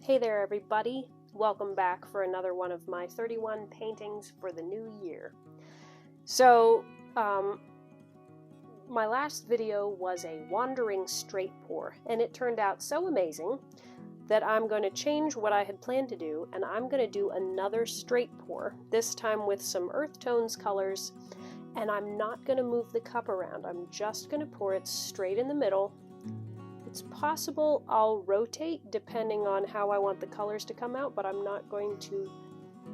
Hey there everybody, welcome back for another one of my 31 paintings for the new year. So, my last video was a wandering straight pour, and it turned out so amazing that I'm going to change what I had planned to do, and I'm going to do another straight pour, this time with some earth tones colors, and I'm not going to move the cup around. I'm just going to pour it straight in the middle. It's possible I'll rotate depending on how I want the colors to come out, but I'm not going to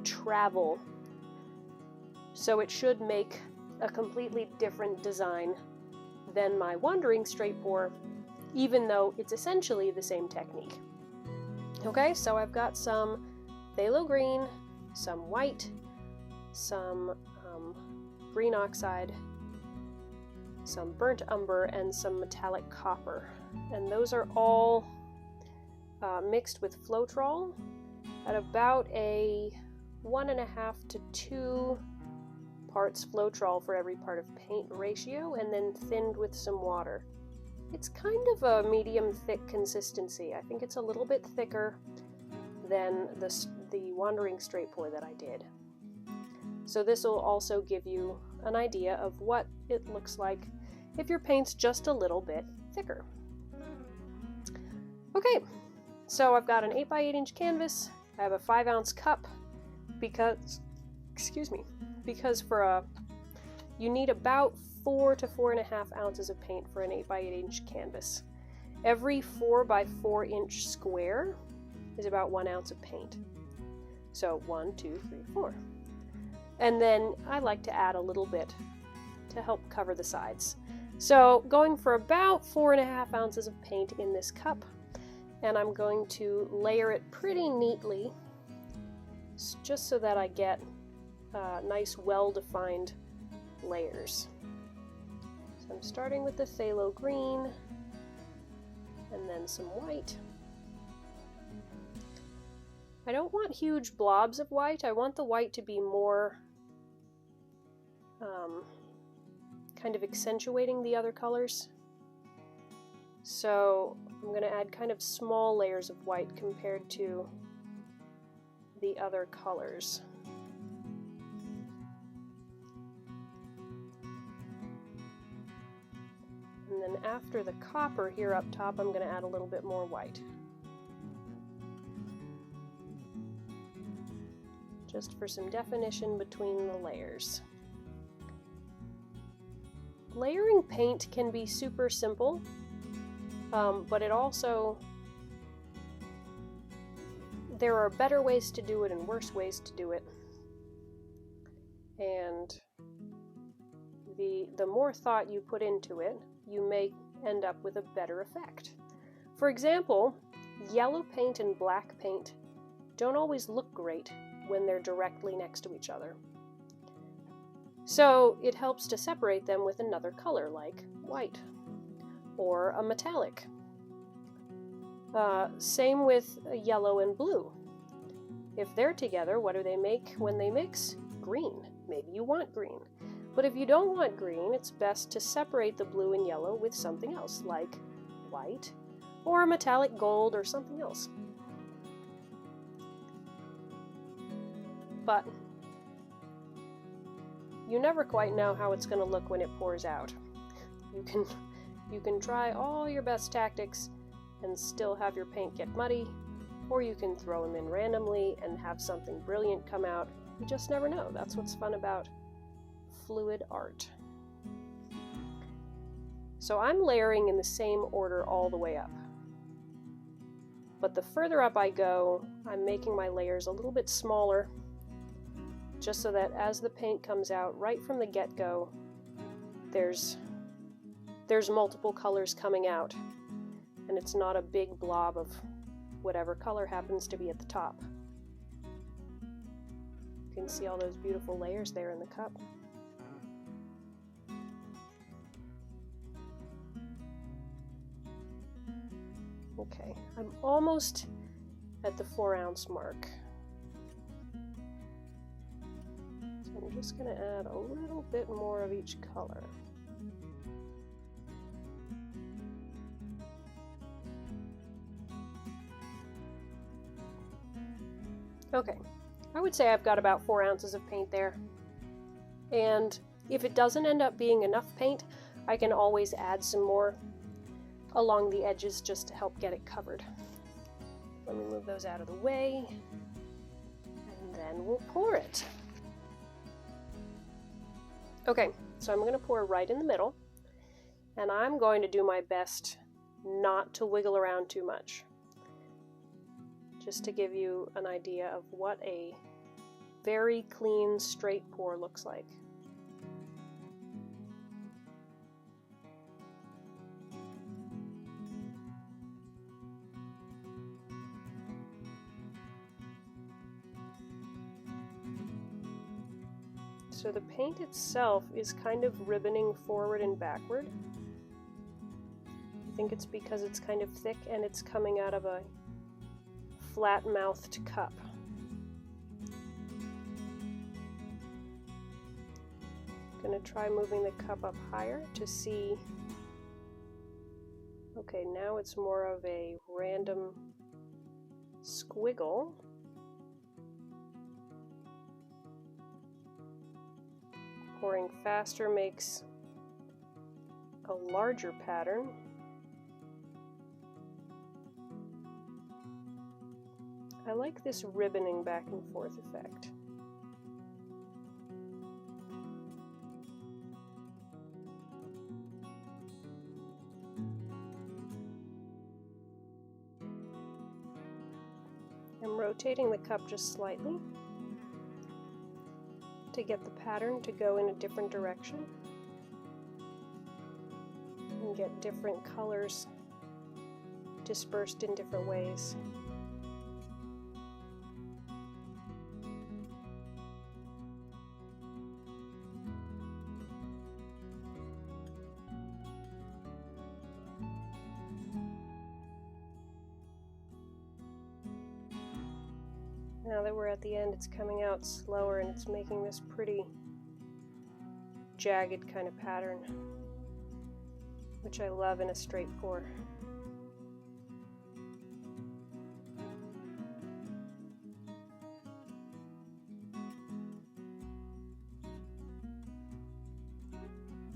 travel. So it should make a completely different design than my wandering straight pour, even though it's essentially the same technique. Okay, so I've got some phthalo green, some white, some green oxide, some burnt umber, and some metallic copper. And those are all mixed with Floetrol at about a 1.5 to 2 parts Floetrol for every part of paint ratio, and then thinned with some water. It's kind of a medium thick consistency. I think it's a little bit thicker than the wandering straight pour that I did. So this will also give you an idea of what it looks like if your paint's just a little bit thicker. Okay, so I've got an 8x8 inch canvas. I have a 5-ounce cup because you need about 4 to 4.5 ounces of paint for an 8x8 inch canvas. Every 4x4 inch square is about 1 ounce of paint. So 1, 2, 3, 4. And then I like to add a little bit to help cover the sides. So going for about 4.5 ounces of paint in this cup, and I'm going to layer it pretty neatly just so that I get nice well-defined layers. So I'm starting with the phthalo green and then some white. I don't want huge blobs of white. I want the white to be more kind of accentuating the other colors. So I'm going to add kind of small layers of white compared to the other colors. And then after the copper here up top, I'm going to add a little bit more white. Just for some definition between the layers. Layering paint can be super simple, but there are better ways to do it and worse ways to do it. And the more thought you put into it, you may end up with a better effect. For example, yellow paint and black paint don't always look great when they're directly next to each other. So it helps to separate them with another color like white or a metallic. Same with yellow and blue. If they're together, what do they make when they mix? Green. Maybe you want green. But if you don't want green, it's best to separate the blue and yellow with something else like white or a metallic gold or something else. But you never quite know how it's going to look when it pours out. You can try all your best tactics and still have your paint get muddy, or you can throw them in randomly and have something brilliant come out. You just never know. That's what's fun about fluid art. So I'm layering in the same order all the way up. But the further up I go, I'm making my layers a little bit smaller, just so that as the paint comes out right from the get-go, there's multiple colors coming out, and it's not a big blob of whatever color happens to be at the top. You can see all those beautiful layers there in the cup. Okay, I'm almost at the 4-ounce mark. I'm just going to add a little bit more of each color. Okay, I would say I've got about 4 ounces of paint there. And if it doesn't end up being enough paint, I can always add some more along the edges just to help get it covered. Let me move those out of the way, and then we'll pour it. Okay, so I'm going to pour right in the middle, and I'm going to do my best not to wiggle around too much, just to give you an idea of what a very clean, straight pour looks like. So the paint itself is kind of ribboning forward and backward. I think it's because it's kind of thick and it's coming out of a flat-mouthed cup. I'm going to try moving the cup up higher to see. Okay, now it's more of a random squiggle. Pouring faster makes a larger pattern. I like this ribboning back and forth effect. I'm rotating the cup just slightly to get the pattern to go in a different direction and get different colors dispersed in different ways. Now that we're at the end, it's coming out slower and it's making this pretty jagged kind of pattern, which I love in a straight pour.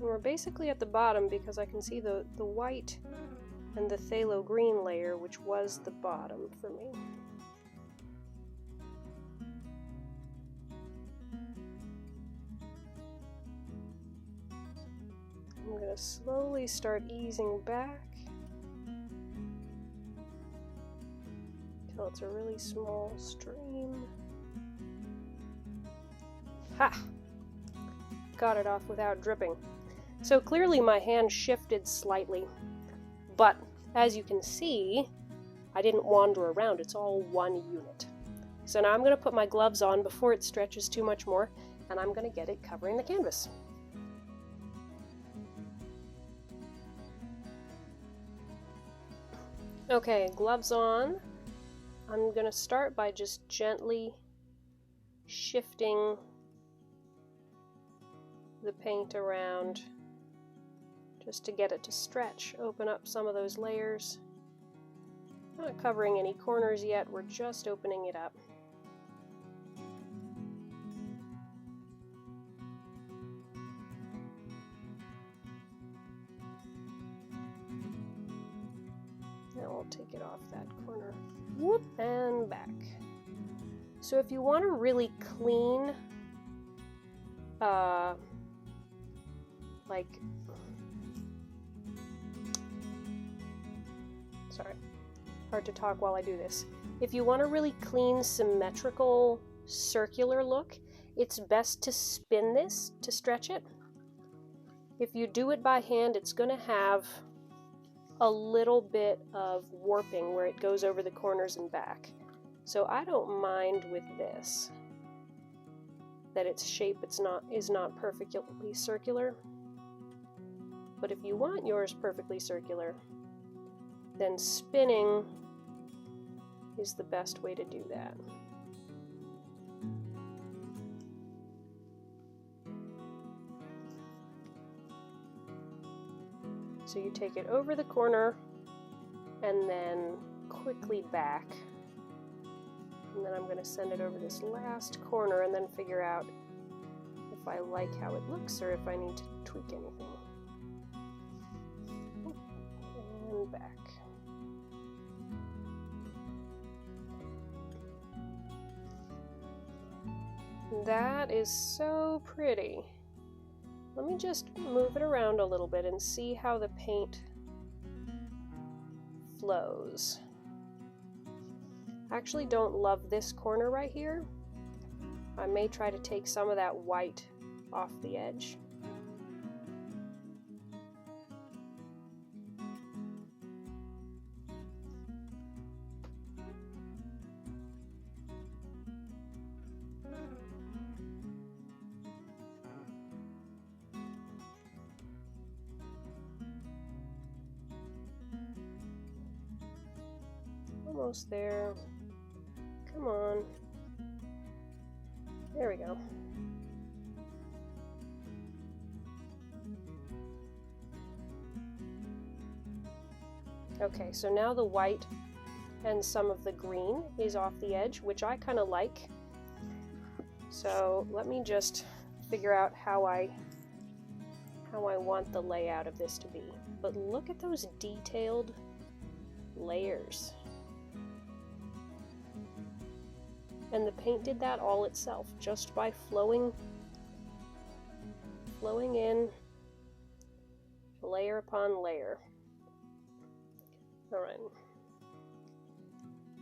And we're basically at the bottom because I can see the white and the phthalo green layer, which was the bottom for me. I'm going to slowly start easing back until it's a really small stream. Ha! Got it off without dripping. So clearly my hand shifted slightly, but as you can see, I didn't wander around. It's all one unit. So now I'm going to put my gloves on before it stretches too much more, and I'm going to get it covering the canvas. Okay, gloves on. I'm going to start by just gently shifting the paint around just to get it to stretch, open up some of those layers. Not covering any corners yet, we're just opening it up. Now we'll take it off that corner. Whoop, and back. So if you want a really clean, hard to talk while I do this. If you want a really clean, symmetrical, circular look, it's best to spin this to stretch it. If you do it by hand, it's going to have a little bit of warping where it goes over the corners and back. So I don't mind with this that its shape is not perfectly circular. But if you want yours perfectly circular, then spinning is the best way to do that. So you take it over the corner and then quickly back. And then I'm going to send it over this last corner and then figure out if I like how it looks or if I need to tweak anything. And back. That is so pretty. Let me just move it around a little bit and see how the paint flows. I actually don't love this corner right here. I may try to take some of that white off the edge. Almost there. Come on. There we go. Okay, so now the white and some of the green is off the edge, which I kind of like. So let me just figure out how I want the layout of this to be. But look at those detailed layers. And the paint did that all itself, just by flowing in layer upon layer. All right.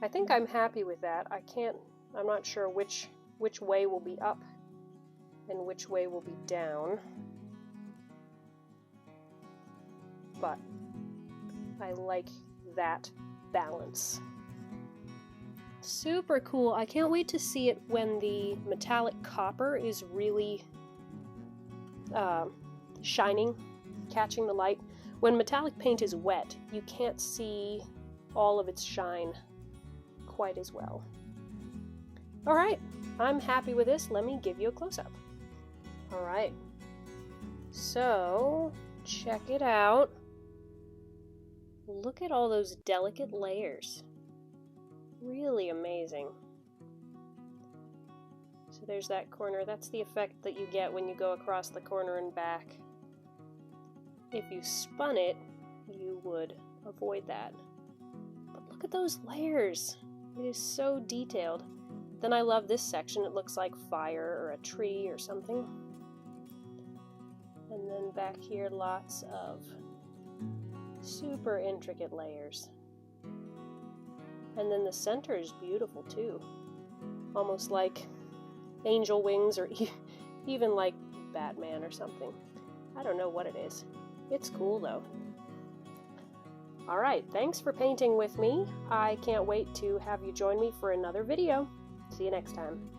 I think I'm happy with that. I'm not sure which way will be up and which way will be down. But I like that balance. Super cool. I can't wait to see it when the metallic copper is really shining, catching the light. When metallic paint is wet, you can't see all of its shine quite as well. Alright, I'm happy with this. Let me give you a close-up. Alright, so check it out. Look at all those delicate layers. Really amazing. So there's that corner. That's the effect that you get when you go across the corner and back. If you spun it, you would avoid that. But look at those layers. It is so detailed. Then I love this section. It looks like fire or a tree or something. And then back here, lots of super intricate layers. And then the center is beautiful too. Almost like angel wings or even like Batman or something. I don't know what it is. It's cool though. Alright, thanks for painting with me. I can't wait to have you join me for another video. See you next time.